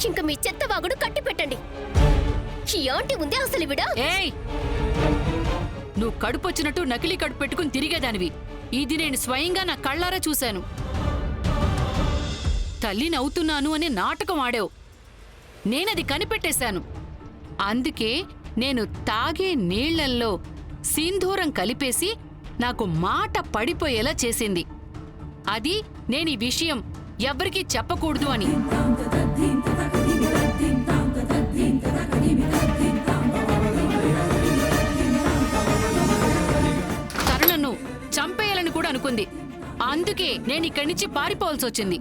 ఇంక మీ చెత్తవాగుడు కట్టి పెట్టండి. ఈ ఆంటీ ఉందే అసలు విడా. ఏయ్, నువ్వు కడుపొచ్చినట్టు నకిలీ కడుపు పెట్టుకుని తిరిగేదానివి. ఇది నేను స్వయంగా నా కళ్ళారా చూశాను. తల్లి నవ్వుతున్నాను అనే నాటకం ఆడావు. నేనది కనిపెట్టేశాను. అందుకే నేను తాగే నీళ్లల్లో సింధూరం కలిపేసి నాకు మాట పడిపోయేలా చేసింది. అది నేనీ విషయం ఎవ్వరికీ చెప్పకూడదు అని. తరుణను చంపేయాలని కూడా అనుకుంది. అందుకే నేనిక్కడి నుంచి పారిపోవాల్సి వచ్చింది.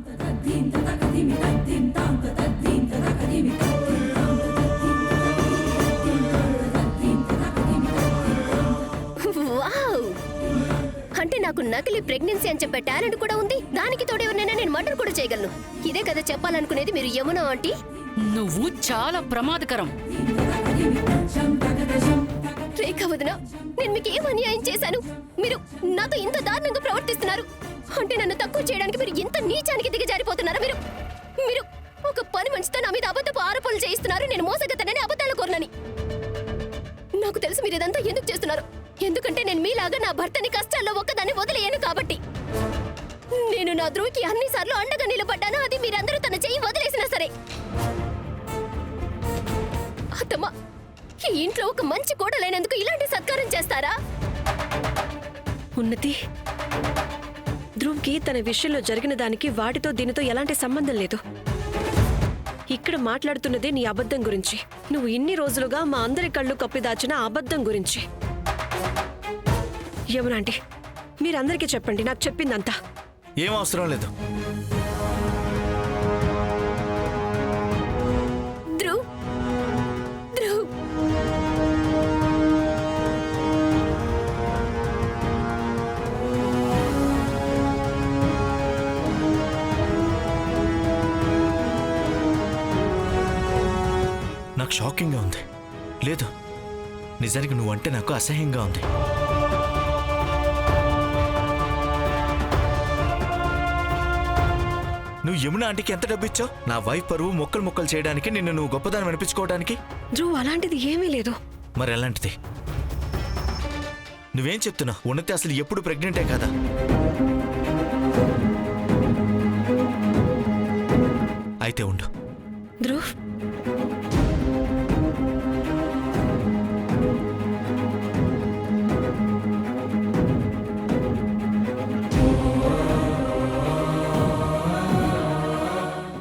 అంటే నాకు నకిలీ ప్రెగ్నెన్సీ అని చెప్పే టాలెంట్ కూడా ఉంది. దానికి తోడు ఎవరినైనా నేను మర్డర్ కూడా చేయగలను. ఇదే కదా చెప్పాలనుకునేది మీరు, యమున ఆంటీ. నువ్వు చాలా ప్రమాదకరం. రేఖ వదిన, నేను మీకు ఏం అన్యాయం చేశాను? మీరు నాతో ఇంత దారుణంగా ప్రవర్తిస్తున్నారు. అంటే నన్ను తక్కువ చేయడానికి మీరు ఇంత నీచానికి దిగజారిపోతున్నారా? మీరు మీరు ఒక పని మనిషితో నా మీద అబద్ధపు ఆరోపణలు చేయిస్తున్నారు. నేను మోసగతనని అబద్ధాలు కోరనని. నాకు తెలుసు మీరు ఇదంతా ఎందుకు చేస్తున్నారు. ఎందుకంటే నేను మీలాగా నా భర్తని కష్టాల్లో ఒక్కదాన్ని వదిలేయను కాబట్టి. నేను నా ధ్రువుకి అన్నిసార్లు అండగా నిలబడ్డాను. అది మీరందరూ తన చెయ్యి వదిలేసినా సరే. అత్తమ్మ, ఈ ఇంట్లో ఒక మంచి కోడలైనందుకు ఇలాంటి సత్కారం చేస్తారా? ఉన్నతి, ధ్రువ్కి తన విషయంలో జరిగిన దానికి వాటితో దీనితో ఎలాంటి సంబంధం లేదు. ఇక్కడ మాట్లాడుతున్నదే నీ అబద్ధం గురించి. నువ్వు ఇన్ని రోజులుగా మా అందరి కళ్ళు కప్పిదాచిన అబద్ధం గురించి. యమునాంటీ, మీరందరికీ చెప్పండి నాకు చెప్పిందంతా. ఏం అవసరం లేదు. ధ్రువ్, ధ్రువ్, నాకు షాకింగ్గా ఉంది. లేదు, నిజానికి నువ్వంటే నాకు అసహ్యంగా ఉంది. నువ్వు యమున ఆంటీకి ఎంత డబ్బు ఇచ్చావు? నా వైఫ్ పరువు మొక్కలు మొక్కలు చేయడానికి, నిన్ను నువ్వు గొప్పదాన్ని అనిపించుకోవడానికి. ధ్రువ్, అలాంటిది ఏమీ లేదు. మరి ఎలాంటిది? నువ్వేం చెప్తున్నావు? ఉన్నతి అసలు ఎప్పుడు ప్రెగ్నెంటే కదా? అయితే ఉండు. ధ్రువ్,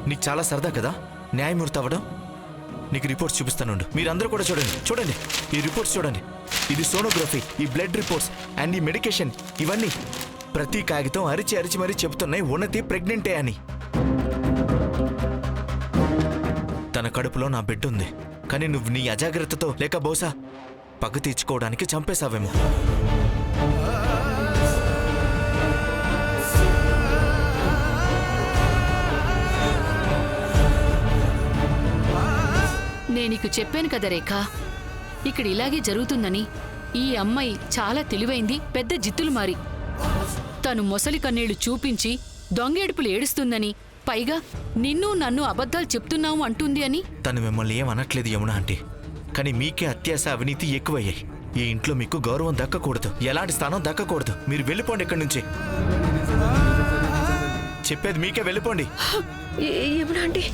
నీకు చాలా సరదా కదా న్యాయమూర్తి అవ్వడం. నీకు రిపోర్ట్స్ చూపిస్తానుండు. మీరందరూ కూడా చూడండి. చూడండి, ఈ రిపోర్ట్స్ చూడండి. ఇది సోనోగ్రఫీ, ఈ బ్లడ్ రిపోర్ట్స్ అండ్ ఈ మెడికేషన్, ఇవన్నీ ప్రతి కాగితం అరిచి అరిచి మరీ చెప్తున్నాయి ఉన్నతి ప్రెగ్నెంటే అని. తన కడుపులో నా బిడ్డ ఉంది. కానీ నువ్వు నీ అజాగ్రత్తతో, లేక బహుశా పగ తీర్చుకోవడానికి చంపేశావేమో. నేనీకు చెప్పాను కదా రేఖ, ఇక్కడ ఇలాగే జరుగుతుందని. ఈ అమ్మాయి చాలా తెలివైంది, పెద్ద జిత్తులు మారి. తను మొసలి కన్నీళ్లు చూపించి దొంగేడుపులు ఏడుస్తుందని, పైగా నిన్ను నన్ను అబద్ధాలు చెప్తున్నావు అంటుంది అని. తను మిమ్మల్ని ఏం అనట్లేదు యమున ఆంటీ. కానీ మీకే అత్యాశ, అవినీతి ఎక్కువయ్యాయి. ఈ ఇంట్లో మీకు గౌరవం దక్కకూడదు, ఎలాంటి స్థానం దక్కకూడదు. మీరు వెళ్ళిపోండి ఇక్కడి నుంచి. చెప్పేది మీకే, వెళ్ళిపోండి. యమునాంటీ,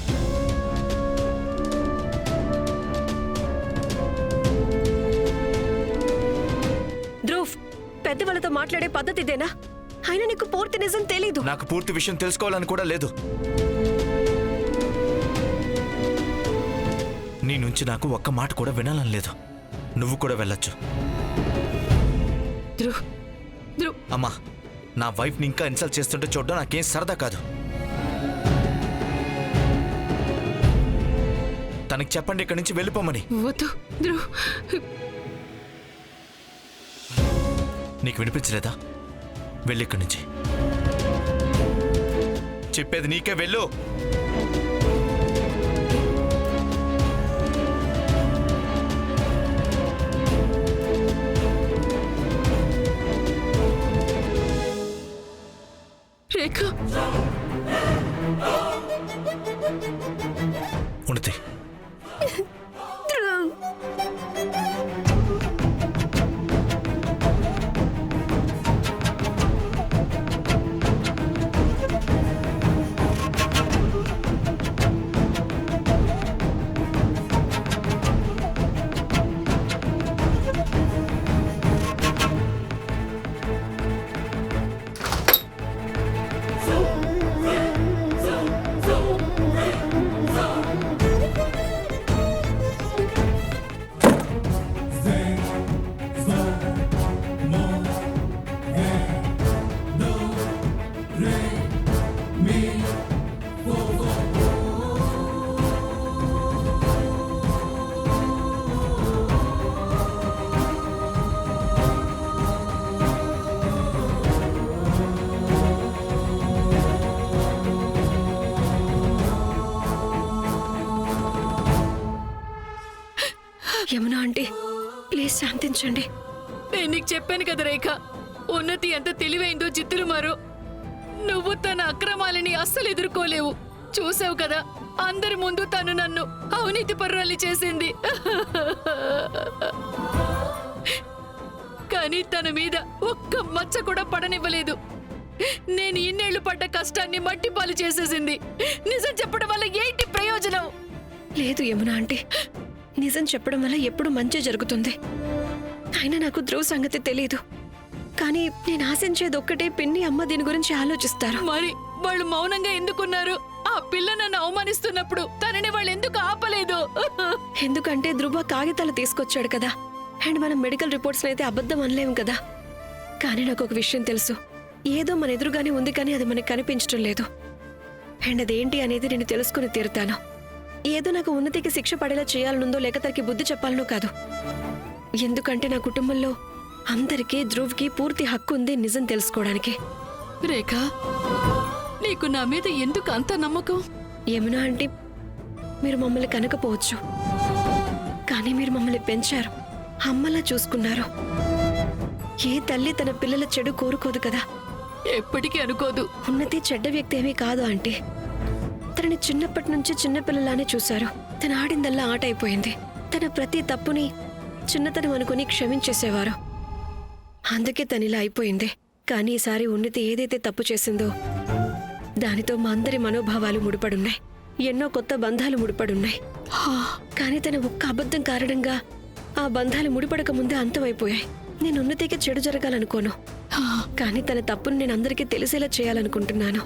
ధ్రువ్, పెద్దవాళ్ళతో మాట్లాడే పద్ధతి ఇదేనా? అయినా నీకు పూర్తి నిజం తెలీదు. నాకు పూర్తి విషయం తెలుసుకోవాలని కూడా లేదు. నీ నుంచి నాకు ఒక్క మాట కూడా వినాలని లేదు. నువ్వు కూడా వెళ్ళొచ్చు. ధ్రువ్, ధ్రువ్. అమ్మా, నా వైఫ్ని ఇంకా ఇన్సల్ట్ చేస్తుంటే చూడడం నాకేం సరదా కాదు. తనకి చెప్పండి ఇక్కడి నుంచి వెళ్ళిపోమని. వద్దు ధ్రువ్. నీకు వినిపించలేదా? వెళ్ళి ఇక్కడి నుంచి. చెప్పేది నీకే, వెళ్ళు. రేఖ, ఉన్నతి. ధ్రువ్, యమున ఆంటీ ప్లీజ్ శాంతించండి. నేను నీకు చెప్పాను కదా రేఖ, ఉన్నతి ఎంత తెలివైందో జిత్తులు మారు. నువ్వు తన అక్రమాలని అస్సలు ఎదుర్కోలేవు. చూసావు కదా, అందరి ముందు తను నన్ను అవినీతి పర్రాలి చేసింది. కానీ తన మీద ఒక్క మచ్చ కూడా పడనివ్వలేదు. నేను ఇన్నేళ్లు పడ్డ కష్టాన్ని మట్టిపాలు చేసేసింది. నిజం చెప్పడం వల్ల ఏంటి ప్రయోజనం? లేదు యమున ఆంటీ, నిజం చెప్పడం వల్ల ఎప్పుడు మంచి జరుగుతుంది. అయినా నాకు ధ్రువ్ సంగతి తెలీదు. కానీ నేను ఆశించేది ఒక్కటే, పిన్ని అమ్మ దీని గురించి ఆలోచిస్తారు. మరి వాళ్ళు మౌనంగా ఎందుకున్నారు? ఆ పిల్ల నన్ను అవమానిస్తున్నప్పుడు తనని వాళ్ళు ఎందుకు ఆపలేదు? ఎందుకంటే ధ్రువ కాగితాలు తీసుకొచ్చాడు కదా, అండ్ మనం మెడికల్ రిపోర్ట్స్ అయితే అబద్ధం అనలేము కదా. కానీ నాకు ఒక విషయం తెలుసు, ఏదో మన ఎదురుగానే ఉంది కానీ అది మనకు కనిపించడం లేదు. అండ్ అదేంటి అనేది నేను తెలుసుకుని తీరుతాను. ఏదో నాకు ఉన్నతికి శిక్ష పడేలా చేయాలనుందో లేక తనకి బుద్ధి చెప్పాలనో కాదు. ఎందుకంటే నా కుటుంబంలో అందరికీ ధ్రువ్కి పూర్తి హక్కు ఉంది నిజం తెలుసుకోవడానికి. రేఖ, నీకు నా మీద ఎందుకు అంత నమ్మకం? యమున ఆంటీ, మీరు మమ్మల్ని కనకపోవచ్చు, కానీ మీరు మమ్మల్ని పెంచారు, అమ్మలా చూసుకున్నారు. ఏ తల్లి తన పిల్లల చెడు కోరుకోదు కదా. ఎప్పటికీ అనుకోదు. ఉన్నతి చెడ్డ వ్యక్తి ఏమీ కాదు ఆంటీ. తనని చిన్నప్పటి నుంచి చిన్నపిల్లలానే చూశారు. తను ఆడిందల్లా ఆట అయిపోయింది. తన ప్రతి తప్పుని చిన్నతనం అనుకుని క్షమించేసేవారు. అందుకే తనిలా అయిపోయింది. కానీ ఈసారి ఉన్నతి ఏదైతే తప్పు చేసిందో దానితో మా అందరి మనోభావాలు ముడిపడున్నాయి. ఎన్నో కొత్త బంధాలు ముడిపడున్నాయి. కానీ తన ఒక్క అబద్ధం కారణంగా ఆ బంధాలు ముడిపడక ముందే అంతమైపోయాయి. నేను ఉన్నతికి చెడు జరగాలనుకోను, కానీ తన తప్పును నేను అందరికీ తెలిసేలా చేయాలనుకుంటున్నాను.